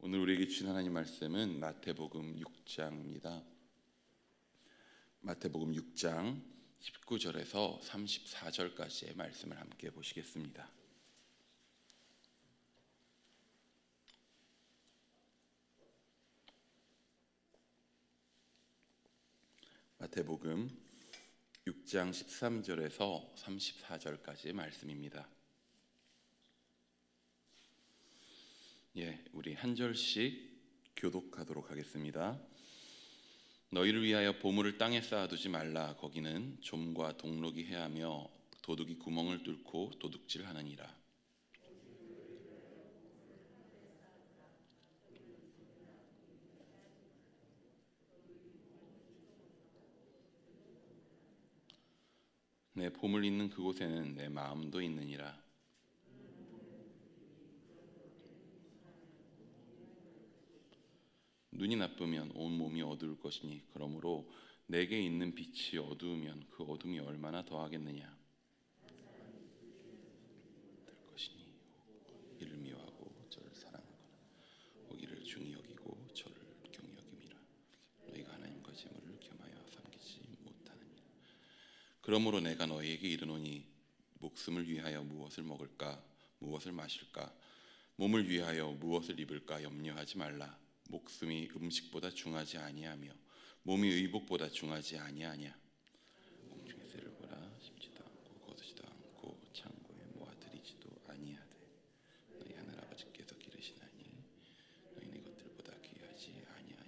오늘 우리에게 주신 하나님 말씀은 마태복음 6장입니다. 마태복음 6장 19절에서 34절까지의 말씀을 함께 보시겠습니다. 마태복음 6장 13절에서 34절까지의 말씀입니다. 우리 한 절씩 교독하도록 하겠습니다. 너희를 위하여 보물을 땅에 쌓아두지 말라. 거기는 좀과 동록이 해하며 도둑이 구멍을 뚫고 도둑질하느니라. 내 보물 있는 그곳에는 내 마음도 있느니라. 눈이 나쁘면 온 몸이 어두울 것이니 그러므로 내게 있는 빛이 어두우면 그 어둠이 얼마나 더하겠느냐. 될 것이니 이를 미워하고 저를 사랑하거나 오기를 중히 여기고 저를 경히 여김이라. 너희가 하나님과 재물을 겸하여 삼기지 못하느니라. 그러므로 내가 너희에게 이르노니 목숨을 위하여 무엇을 먹을까 무엇을 마실까 몸을 위하여 무엇을 입을까 염려하지 말라. 목숨이 음식보다 중하지 아니하며 몸이 의복보다 중하지 아니하냐. 공중의 새를 보라. 심지도 않고 거두지도 않고 창고에 모아들이지도 아니하되 너희 하늘 아버지께서 기르시나니 너희는 이것들보다 귀하지 아니하냐.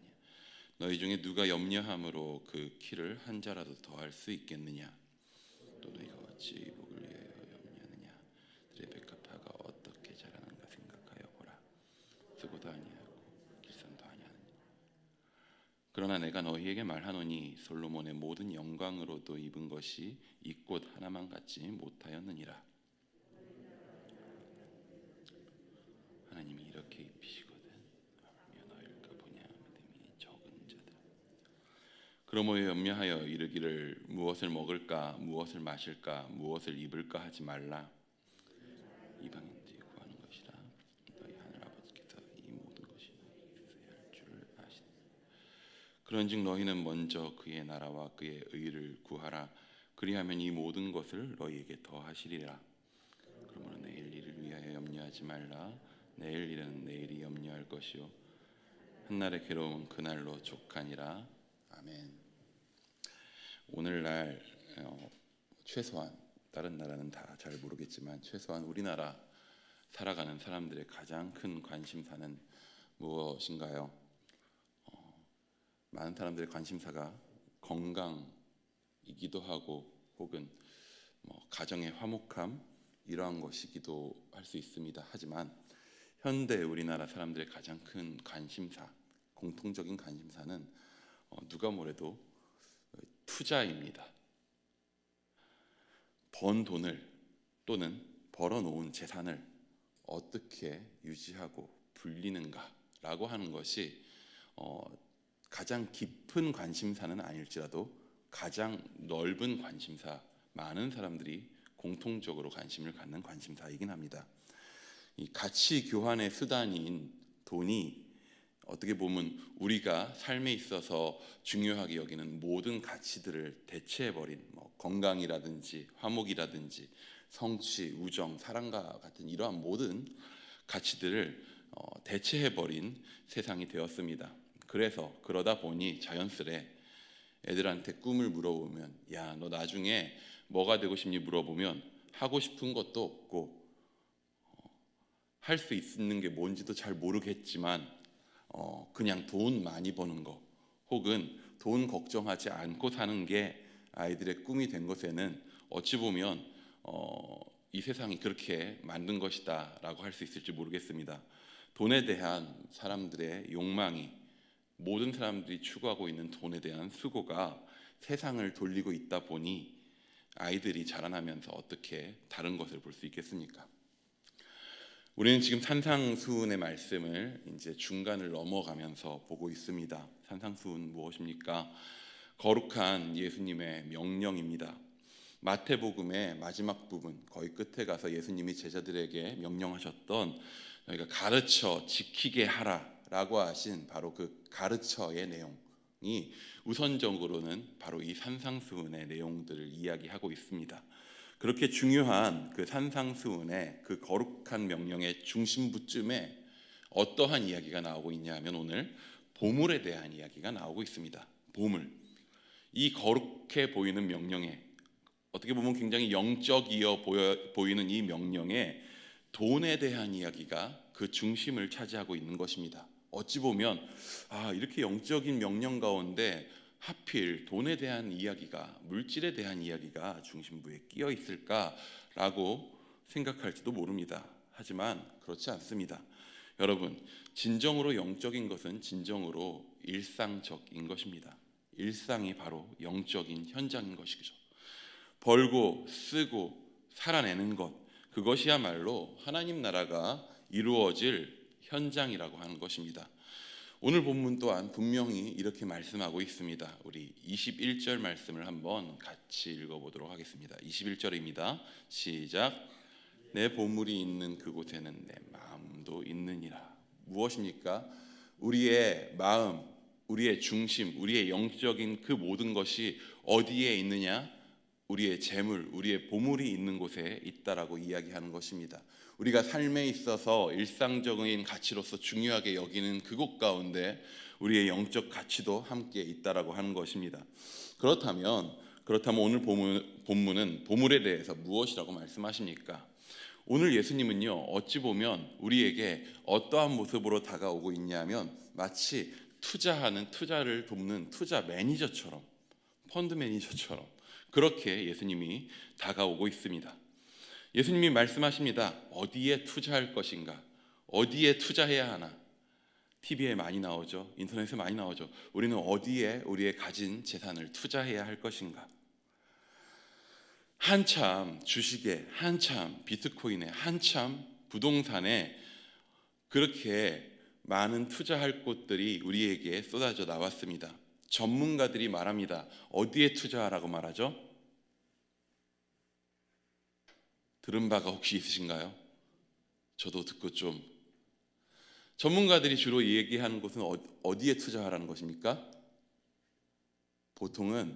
너희 중에 누가 염려함으로 그 키를 한 자라도 더할 수 있겠느냐. 또 너희가 어찌 의복을 위하여 염려하느냐. 들의 백합화가 어떻게 자라는가 생각하여 보라. 쓰고도 아니하고 그러나 내가 너희에게 말하노니 솔로몬의 모든 영광으로도 입은 것이 이 꽃 하나만 갖지 못하였느니라. 하나님이 이렇게 입히시거든 하며 너희가 보냐 믿음이 적은 자들. 그러므로 염려하여 이르기를 무엇을 먹을까 무엇을 마실까 무엇을 입을까 하지 말라. 이방인들이 구하는 것이라. 너희 하늘 아버지께서 이 모든 것이 너희에게 있어야 할 줄 아시니. 그런즉 너희는 먼저 그의 나라와 그의 의를 구하라. 그리하면 이 모든 것을 너희에게 더하시리라. 그러므로 내일 일을 위하여 염려하지 말라. 내일 일은 내일이 염려할 것이요 한날의 괴로움은 그날로 족하니라. 아멘. 오늘날 최소한 다른 나라는 다 잘 모르겠지만 최소한 우리나라 살아가는 사람들의 가장 큰 관심사는 무엇인가요? 많은 사람들의 관심사가 건강이기도 하고 혹은 가정의 화목함 이러한 것이기도 할 수 있습니다. 하지만 현대 우리나라 사람들의 가장 큰 관심사, 공통적인 관심사는 누가 뭐래도 투자입니다. 번 돈을 또는 벌어놓은 재산을 어떻게 유지하고 불리는가라고 하는 것이 가장 깊은 관심사는 아닐지라도 가장 넓은 관심사, 많은 사람들이 공통적으로 관심을 갖는 관심사이긴 합니다. 이 가치 교환의 수단인 돈이 어떻게 보면 우리가 삶에 있어서 중요하게 여기는 모든 가치들을 대체해버린 건강이라든지 화목이라든지 성취, 우정, 사랑과 같은 이러한 모든 가치들을 대체해버린 세상이 되었습니다. 그래서 그러다 보니 자연스레 애들한테 꿈을 물어보면 야, 너 나중에 뭐가 되고 싶니 물어보면 하고 싶은 것도 없고 할 수 있는 게 뭔지도 잘 모르겠지만 그냥 돈 많이 버는 거 혹은 돈 걱정하지 않고 사는 게 아이들의 꿈이 된 것에는 어찌 보면 이 세상이 그렇게 만든 것이다 라고 할 수 있을지 모르겠습니다. 돈에 대한 사람들의 욕망이 모든 사람들이 추구하고 있는 돈에 대한 수고가 세상을 돌리고 있다 보니 아이들이 자라나면서 어떻게 다른 것을 볼 수 있겠습니까? 우리는 지금 산상수훈의 말씀을 이제 중간을 넘어가면서 보고 있습니다. 산상수훈 무엇입니까? 거룩한 예수님의 명령입니다. 마태복음의 마지막 부분, 거의 끝에 가서 예수님이 제자들에게 명령하셨던 너희가 가르쳐 지키게 하라 라고 하신 바로 그 가르쳐의 내용이 우선적으로는 바로 이 산상수훈의 내용들을 이야기하고 있습니다. 그렇게 중요한 그 산상수훈의 그 거룩한 명령의 중심부쯤에 어떠한 이야기가 나오고 있냐 하면 오늘 보물에 대한 이야기가 나오고 있습니다. 보물. 이 거룩해 보이는 명령에, 어떻게 보면 굉장히 영적이어 보이는 이 명령에 돈에 대한 이야기가 그 중심을 차지하고 있는 것입니다. 어찌 보면 이렇게 영적인 명령 가운데 하필 돈에 대한 이야기가, 물질에 대한 이야기가 중심부에 끼어 있을까라고 생각할지도 모릅니다. 하지만 그렇지 않습니다. 여러분, 진정으로 영적인 것은 진정으로 일상적인 것입니다. 일상이 바로 영적인 현장인 것이죠. 벌고 쓰고 살아내는 것, 그것이야말로 하나님 나라가 이루어질 현장이라고 하는 것입니다. 오늘 본문 또한 분명히 이렇게 말씀하고 있습니다. 우리 21절 말씀을 한번 같이 읽어보도록 하겠습니다. 21절입니다. 시작. 내 보물이 있는 그곳에는 내 마음도 있느니라. 무엇입니까? 우리의 마음, 우리의 중심, 우리의 영적인 그 모든 것이 어디에 있느냐? 우리의 재물, 우리의 보물이 있는 곳에 있다라고 이야기하는 것입니다. 우리가 삶에 있어서 일상적인 가치로서 중요하게 여기는 그곳 가운데 우리의 영적 가치도 함께 있다라고 하는 것입니다. 그렇다면 오늘 본문은 보물에 대해서 무엇이라고 말씀하십니까? 오늘 예수님은요, 어찌 보면 우리에게 어떠한 모습으로 다가오고 있냐면 마치 투자를 돕는 투자 매니저처럼, 펀드 매니저처럼 그렇게 예수님이 다가오고 있습니다. 예수님이 말씀하십니다. 어디에 투자할 것인가? 어디에 투자해야 하나? TV에 많이 나오죠. 인터넷에 많이 나오죠. 우리는 어디에 우리의 가진 재산을 투자해야 할 것인가? 한참 주식에, 한참 비트코인에, 한참 부동산에 그렇게 많은 투자할 곳들이 우리에게 쏟아져 나왔습니다. 전문가들이 말합니다. 어디에 투자하라고 말하죠? 들은 바가 혹시 있으신가요? 저도 듣고 좀. 전문가들이 주로 얘기하는 곳은 어디에 투자하라는 것입니까? 보통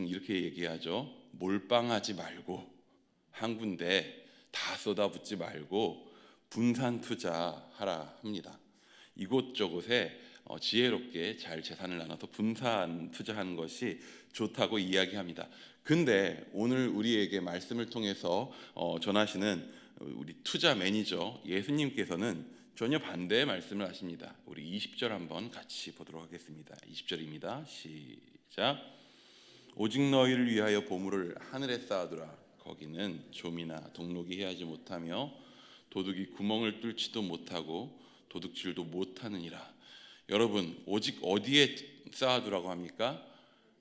이렇게 얘기하죠. 몰빵하지 말고 한 군데 다 쏟아붓지 말고 분산 투자하라 합니다. 이곳저곳에 지혜롭게 잘 재산을 나눠서 분산 투자하는 것이 좋다고 이야기합니다. 근데 오늘 우리에게 말씀을 통해서 전하시는 우리 투자 매니저 예수님께서는 전혀 반대의 말씀을 하십니다. 우리 20절 한번 같이 보도록 하겠습니다. 20절입니다. 시작. 오직 너희를 위하여 보물을 하늘에 쌓아두라. 거기는 좀이나 동록이 해하지 못하며 도둑이 구멍을 뚫지도 못하고 도둑질도 못하느니라. 여러분, 오직 어디에 쌓아두라고 합니까?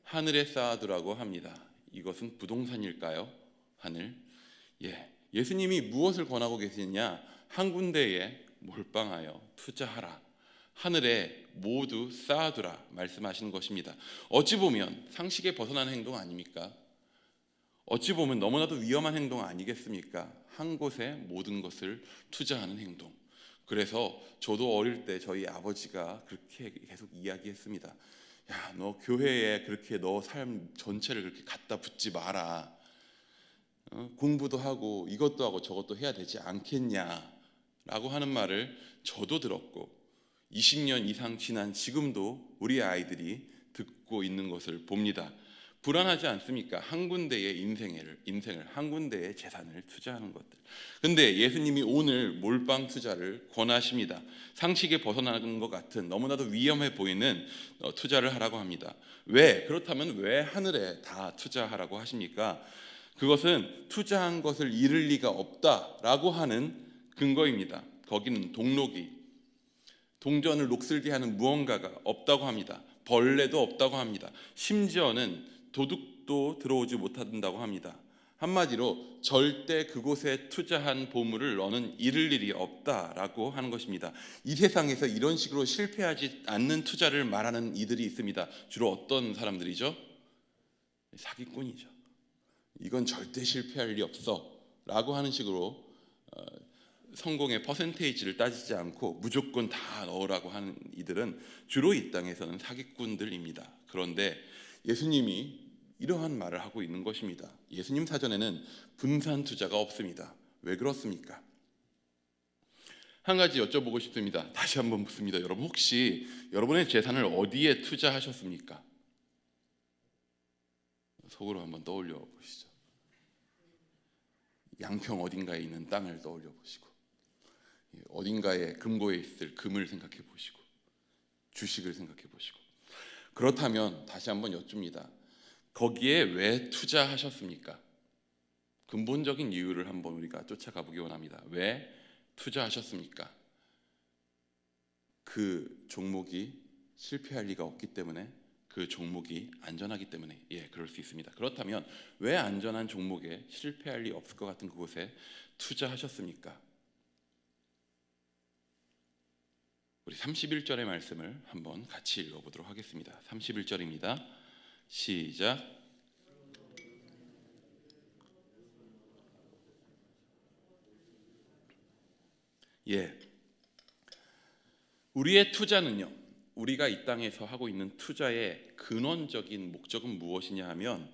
하늘에 쌓아두라고 합니다. 이것은 부동산일까요? 하늘? 예수님이 무엇을 권하고 계시느냐? 한 군데에 몰빵하여 투자하라. 하늘에 모두 쌓아두라 말씀하시는 것입니다. 어찌 보면 상식에 벗어나는 행동 아닙니까? 어찌 보면 너무나도 위험한 행동 아니겠습니까? 한 곳에 모든 것을 투자하는 행동. 그래서 저도 어릴 때 저희 아버지가 그렇게 계속 이야기했습니다. 야, 너 교회에 그렇게 너 삶 전체를 그렇게 갖다 붙지 마라. 공부도 하고 이것도 하고 저것도 해야 되지 않겠냐 라고 하는 말을 저도 들었고 20년 이상 지난 지금도 우리 아이들이 듣고 있는 것을 봅니다. 불안하지 않습니까? 한 군데의 인생을 한 군데의 재산을 투자하는 것들. 근데 예수님이 오늘 몰빵 투자를 권하십니다. 상식에 벗어나는 것 같은 너무나도 위험해 보이는 투자를 하라고 합니다. 그렇다면 왜 하늘에 다 투자하라고 하십니까? 그것은 투자한 것을 잃을 리가 없다라고 하는 근거입니다. 거기는 동전을 녹슬게 하는 무언가가 없다고 합니다. 벌레도 없다고 합니다. 심지어는 도둑도 들어오지 못한다고 합니다. 한마디로 절대 그곳에 투자한 보물을 너는 잃을 일이 없다라고 하는 것입니다. 이 세상에서 이런 식으로 실패하지 않는 투자를 말하는 이들이 있습니다. 주로 어떤 사람들이죠? 사기꾼이죠. 이건 절대 실패할 일이 없어 라고 하는 식으로 성공의 퍼센테이지를 따지지 않고 무조건 다 넣으라고 하는 이들은 주로 이 땅에서는 사기꾼들입니다. 그런데 예수님이 이러한 말을 하고 있는 것입니다. 예수님 사전에는 분산 투자가 없습니다. 왜 그렇습니까? 한 가지 여쭤보고 싶습니다. 다시 한번 묻습니다. 여러분, 혹시 여러분의 재산을 어디에 투자하셨습니까? 속으로 한번 떠올려 보시죠. 양평 어딘가에 있는 땅을 떠올려 보시고, 어딘가에 금고에 있을 금을 생각해 보시고, 주식을 생각해 보시고, 그렇다면 다시 한번 여쭙니다. 거기에 왜 투자하셨습니까? 근본적인 이유를 한번 우리가 쫓아가 보기 원합니다. 왜 투자하셨습니까? 그 종목이 실패할 리가 없기 때문에, 그 종목이 안전하기 때문에, 그럴 수 있습니다. 그렇다면 왜 안전한 종목에 실패할 리 없을 것 같은 그곳에 투자하셨습니까? 우리 31절의 말씀을 한번 같이 읽어보도록 하겠습니다. 31절입니다. 시작. 우리의 투자는요, 우리가 이 땅에서 하고 있는 투자의 근원적인 목적은 무엇이냐 하면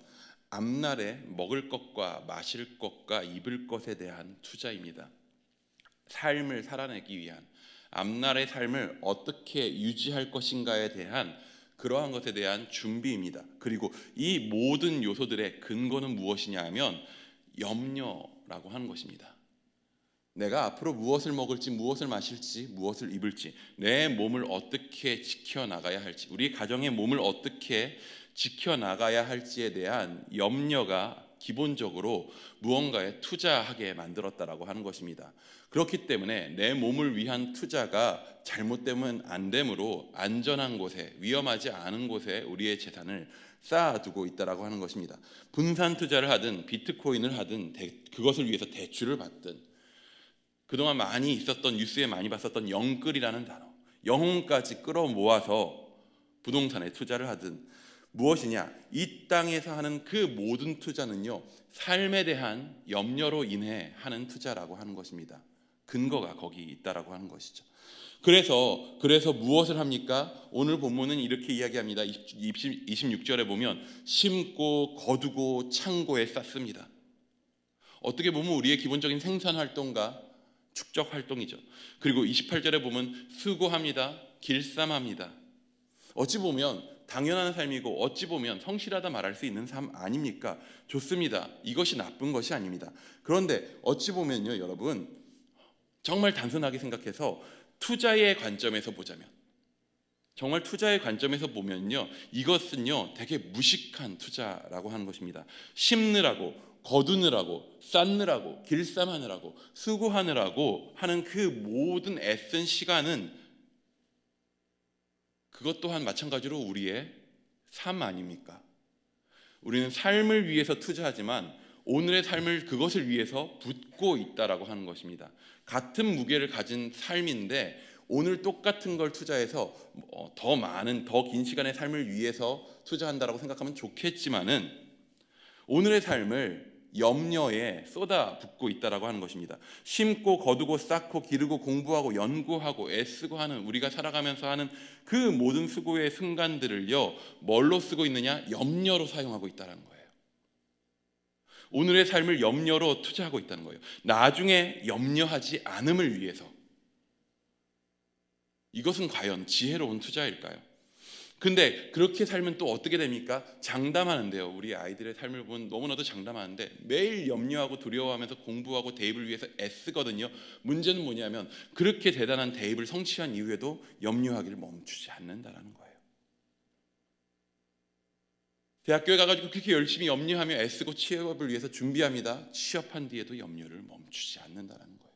앞날에 먹을 것과 마실 것과 입을 것에 대한 투자입니다. 삶을 살아내기 위한, 앞날의 삶을 어떻게 유지할 것인가에 대한 그러한 것에 대한 준비입니다. 그리고 이 모든 요소들의 근거는 무엇이냐 하면 염려라고 하는 것입니다. 내가 앞으로 무엇을 먹을지, 무엇을 마실지, 무엇을 입을지, 내 몸을 어떻게 지켜나가야 할지, 우리 가정의 몸을 어떻게 지켜나가야 할지에 대한 염려가 기본적으로 무언가에 투자하게 만들었다라고 하는 것입니다. 그렇기 때문에 내 몸을 위한 투자가 잘못되면 안 되므로 안전한 곳에, 위험하지 않은 곳에 우리의 재산을 쌓아두고 있다라고 하는 것입니다. 분산 투자를 하든 비트코인을 하든 그것을 위해서 대출을 받든, 그동안 많이 있었던, 뉴스에 많이 봤었던 영끌이라는 단어, 영혼까지 끌어모아서 부동산에 투자를 하든 무엇이냐, 이 땅에서 하는 그 모든 투자는요, 삶에 대한 염려로 인해 하는 투자라고 하는 것입니다. 근거가 거기 있다라고 하는 것이죠. 그래서 무엇을 합니까? 오늘 본문은 이렇게 이야기합니다. 26절에 보면 심고 거두고 창고에 쌓습니다. 어떻게 보면 우리의 기본적인 생산 활동과 축적 활동이죠. 그리고 28절에 보면 수고합니다. 길쌈합니다. 어찌 보면 당연한 삶이고 어찌 보면 성실하다 말할 수 있는 삶 아닙니까? 좋습니다. 이것이 나쁜 것이 아닙니다. 그런데 어찌 보면요, 여러분, 정말 단순하게 생각해서 투자의 관점에서 보자면, 정말 투자의 관점에서 보면요, 이것은요 되게 무식한 투자라고 하는 것입니다. 심느라고, 거두느라고, 쌓느라고, 길쌈하느라고, 수고하느라고 하는 그 모든 애쓴 시간은 그것 또한 마찬가지로 우리의 삶 아닙니까? 우리는 삶을 위해서 투자하지만 오늘의 삶을 그것을 위해서 붓고 있다라고 하는 것입니다. 같은 무게를 가진 삶인데 오늘 똑같은 걸 투자해서 더 많은, 더 긴 시간의 삶을 위해서 투자한다라고 생각하면 좋겠지만은 오늘의 삶을 염려에 쏟아붓고 있다라고 하는 것입니다. 심고 거두고 쌓고 기르고 공부하고 연구하고 애쓰고 하는, 우리가 살아가면서 하는 그 모든 수고의 순간들을요, 뭘로 쓰고 있느냐? 염려로 사용하고 있다는 거예요. 오늘의 삶을 염려로 투자하고 있다는 거예요. 나중에 염려하지 않음을 위해서. 이것은 과연 지혜로운 투자일까요? 근데 그렇게 살면 또 어떻게 됩니까? 장담하는데요, 우리 아이들의 삶을 보면 너무나도 장담하는데 매일 염려하고 두려워하면서 공부하고 대입을 위해서 애쓰거든요. 문제는 뭐냐면 그렇게 대단한 대입을 성취한 이후에도 염려하기를 멈추지 않는다는 거예요. 대학교에 가가지고 그렇게 열심히 염려하며 애쓰고 취업을 위해서 준비합니다. 취업한 뒤에도 염려를 멈추지 않는다는 거예요.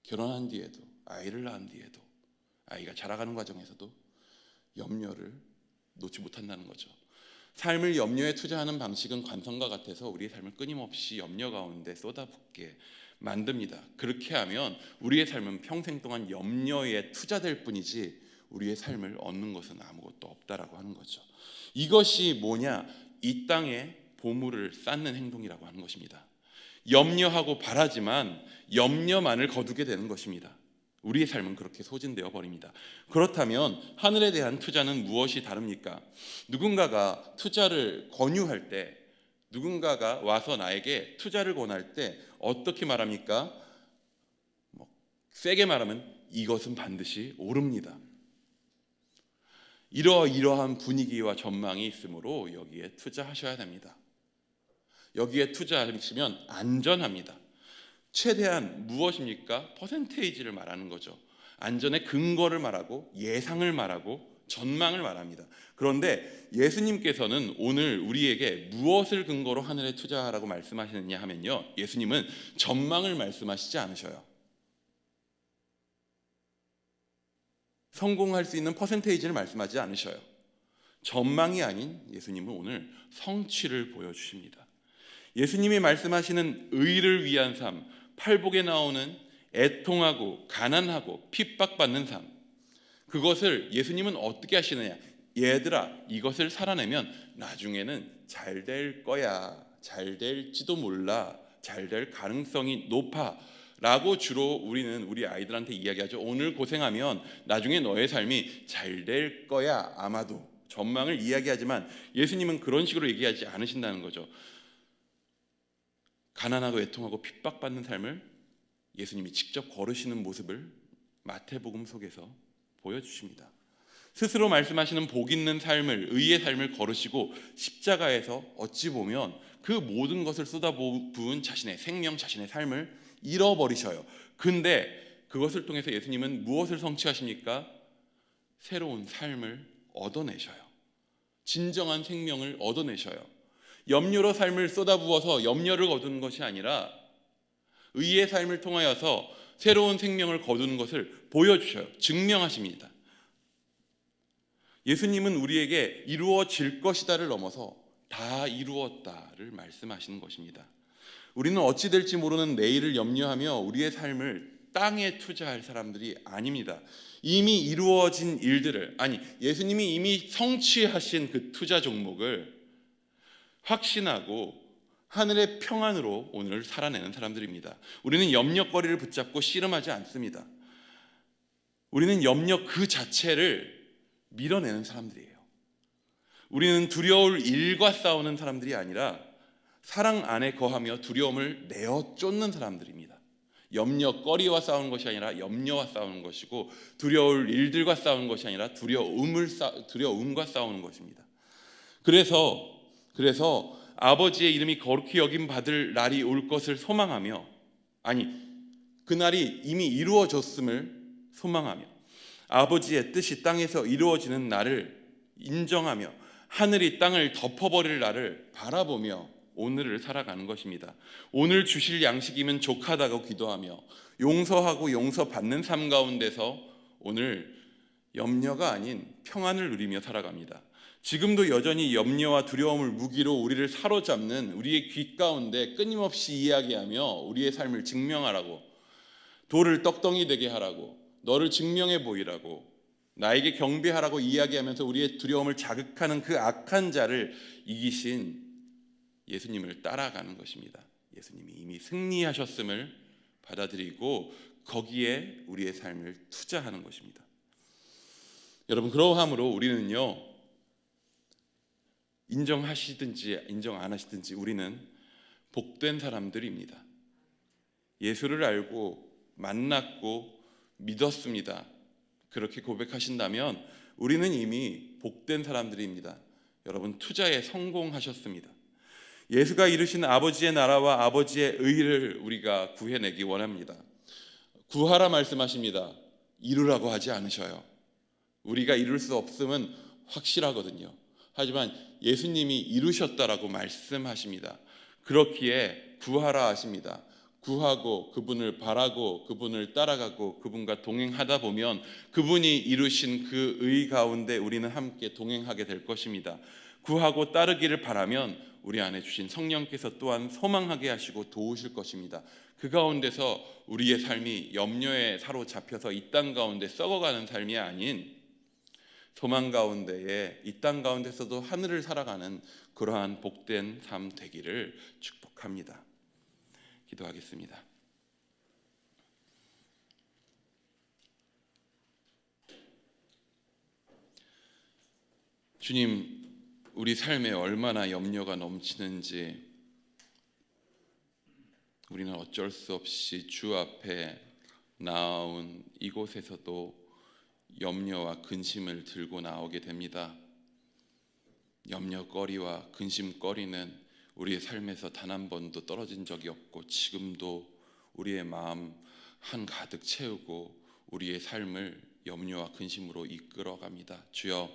결혼한 뒤에도, 아이를 낳은 뒤에도, 아이가 자라가는 과정에서도 염려를 놓지 못한다는 거죠. 삶을 염려에 투자하는 방식은 관성과 같아서 우리의 삶을 끊임없이 염려 가운데 쏟아붓게 만듭니다. 그렇게 하면 우리의 삶은 평생 동안 염려에 투자될 뿐이지 우리의 삶을 얻는 것은 아무것도 없다라고 하는 거죠. 이것이 뭐냐? 이 땅에 보물을 쌓는 행동이라고 하는 것입니다. 염려하고 바라지만 염려만을 거두게 되는 것입니다. 우리의 삶은 그렇게 소진되어 버립니다. 그렇다면 하늘에 대한 투자는 무엇이 다릅니까? 누군가가 투자를 권유할 때, 누군가가 와서 나에게 투자를 권할 때 어떻게 말합니까? 세게 말하면 이것은 반드시 오릅니다. 이러이러한 분위기와 전망이 있으므로 여기에 투자하셔야 됩니다. 여기에 투자하시면 안전합니다. 최대한 무엇입니까? 퍼센테이지를 말하는 거죠. 안전의 근거를 말하고 예상을 말하고 전망을 말합니다. 그런데 예수님께서는 오늘 우리에게 무엇을 근거로 하늘에 투자하라고 말씀하시느냐 하면요, 예수님은 전망을 말씀하시지 않으셔요. 성공할 수 있는 퍼센테이지를 말씀하지 않으셔요. 전망이 아닌 예수님은 오늘 성취를 보여주십니다. 예수님이 말씀하시는 의를 위한 삶, 팔복에 나오는 애통하고 가난하고 핍박받는 삶, 그것을 예수님은 어떻게 하시느냐? 얘들아, 이것을 살아내면 나중에는 잘 될 거야, 잘 될지도 몰라, 잘 될 가능성이 높아 라고 주로 우리는 우리 아이들한테 이야기하죠. 오늘 고생하면 나중에 너의 삶이 잘 될 거야, 아마도. 전망을 이야기하지만 예수님은 그런 식으로 얘기하지 않으신다는 거죠. 가난하고 애통하고 핍박받는 삶을 예수님이 직접 걸으시는 모습을 마태복음 속에서 보여주십니다. 스스로 말씀하시는 복 있는 삶을, 의의 삶을 걸으시고 십자가에서 어찌 보면 그 모든 것을 쏟아부은 자신의 생명, 자신의 삶을 잃어버리셔요. 근데 그것을 통해서 예수님은 무엇을 성취하십니까? 새로운 삶을 얻어내셔요. 진정한 생명을 얻어내셔요. 염려로 삶을 쏟아부어서 염려를 거두는 것이 아니라 의의 삶을 통하여서 새로운 생명을 거두는 것을 보여주셔요. 증명하십니다. 예수님은 우리에게 이루어질 것이다를 넘어서 다 이루었다를 말씀하시는 것입니다. 우리는 어찌 될지 모르는 내일을 염려하며 우리의 삶을 땅에 투자할 사람들이 아닙니다. 이미 이루어진 일들을, 아니 예수님이 이미 성취하신 그 투자 종목을 확신하고 하늘의 평안으로 오늘 살아내는 사람들입니다. 우리는 염려거리를 붙잡고 씨름하지 않습니다. 우리는 염려 그 자체를 밀어내는 사람들이에요. 우리는 두려울 일과 싸우는 사람들이 아니라 사랑 안에 거하며 두려움을 내어 쫓는 사람들입니다. 염려거리와 싸우는 것이 아니라 염려와 싸우는 것이고, 두려울 일들과 싸우는 것이 아니라 두려움과 싸우는 것입니다. 그래서 아버지의 이름이 거룩히 여김 받을 날이 올 것을 소망하며, 아니 그 날이 이미 이루어졌음을 소망하며, 아버지의 뜻이 땅에서 이루어지는 날을 인정하며 하늘이 땅을 덮어버릴 날을 바라보며 오늘을 살아가는 것입니다. 오늘 주실 양식이면 족하다고 기도하며 용서하고 용서받는 삶 가운데서 오늘 염려가 아닌 평안을 누리며 살아갑니다. 지금도 여전히 염려와 두려움을 무기로 우리를 사로잡는 우리의 귀 가운데 끊임없이 이야기하며 우리의 삶을 증명하라고, 돌을 떡덩이 되게 하라고, 너를 증명해 보이라고, 나에게 경배하라고 이야기하면서 우리의 두려움을 자극하는 그 악한 자를 이기신 예수님을 따라가는 것입니다. 예수님이 이미 승리하셨음을 받아들이고 거기에 우리의 삶을 투자하는 것입니다. 여러분, 그러함으로 우리는요, 인정하시든지 인정 안 하시든지 우리는 복된 사람들입니다. 예수를 알고 만났고 믿었습니다. 그렇게 고백하신다면 우리는 이미 복된 사람들입니다. 여러분, 투자에 성공하셨습니다. 예수가 이루신 아버지의 나라와 아버지의 의를 우리가 구해내기 원합니다. 구하라 말씀하십니다. 이루라고 하지 않으셔요. 우리가 이룰 수 없음은 확실하거든요. 하지만 예수님이 이루셨다라고 말씀하십니다. 그렇기에 구하라 하십니다. 구하고 그분을 바라고 그분을 따라가고 그분과 동행하다 보면 그분이 이루신 그 의 가운데 우리는 함께 동행하게 될 것입니다. 구하고 따르기를 바라면 우리 안에 주신 성령께서 또한 소망하게 하시고 도우실 것입니다. 그 가운데서 우리의 삶이 염려에 사로잡혀서 이 땅 가운데 썩어가는 삶이 아닌 소망 가운데에 이 땅 가운데서도 하늘을 살아가는 그러한 복된 삶 되기를 축복합니다. 기도하겠습니다. 주님, 우리 삶에 얼마나 염려가 넘치는지 우리는 어쩔 수 없이 주 앞에 나온 이곳에서도 염려와 근심을 들고 나오게 됩니다. 염려거리와 근심거리는 우리의 삶에서 단 한 번도 떨어진 적이 없고 지금도 우리의 마음 한가득 채우고 우리의 삶을 염려와 근심으로 이끌어갑니다. 주여,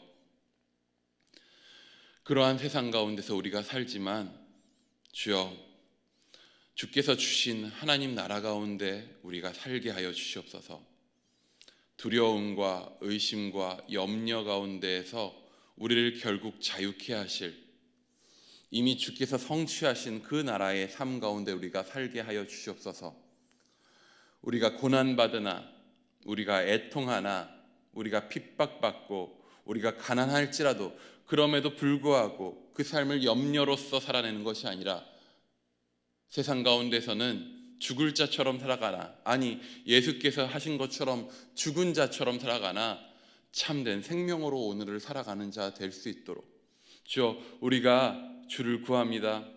그러한 세상 가운데서 우리가 살지만 주여, 주께서 주신 하나님 나라 가운데 우리가 살게 하여 주시옵소서. 두려움과 의심과 염려 가운데에서 우리를 결국 자유케 하실, 이미 주께서 성취하신 그 나라의 삶 가운데 우리가 살게 하여 주시옵소서. 우리가 고난받으나, 우리가 애통하나, 우리가 핍박받고, 우리가 가난할지라도 그럼에도 불구하고 그 삶을 염려로서 살아내는 것이 아니라 세상 가운데서는 죽을 자처럼 살아가나, 아니 예수께서 하신 것처럼 죽은 자처럼 살아가나 참된 생명으로 오늘을 살아가는 자 될 수 있도록 주여, 우리가 주를 구합니다.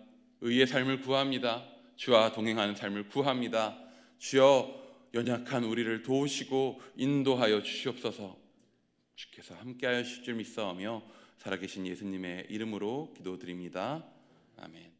의의 삶을 구합니다. 주와 동행하는 삶을 구합니다. 주여, 연약한 우리를 도우시고 인도하여 주시옵소서. 주께서 함께하여 주실 줄 믿사오며 살아계신 예수님의 이름으로 기도드립니다. 아멘.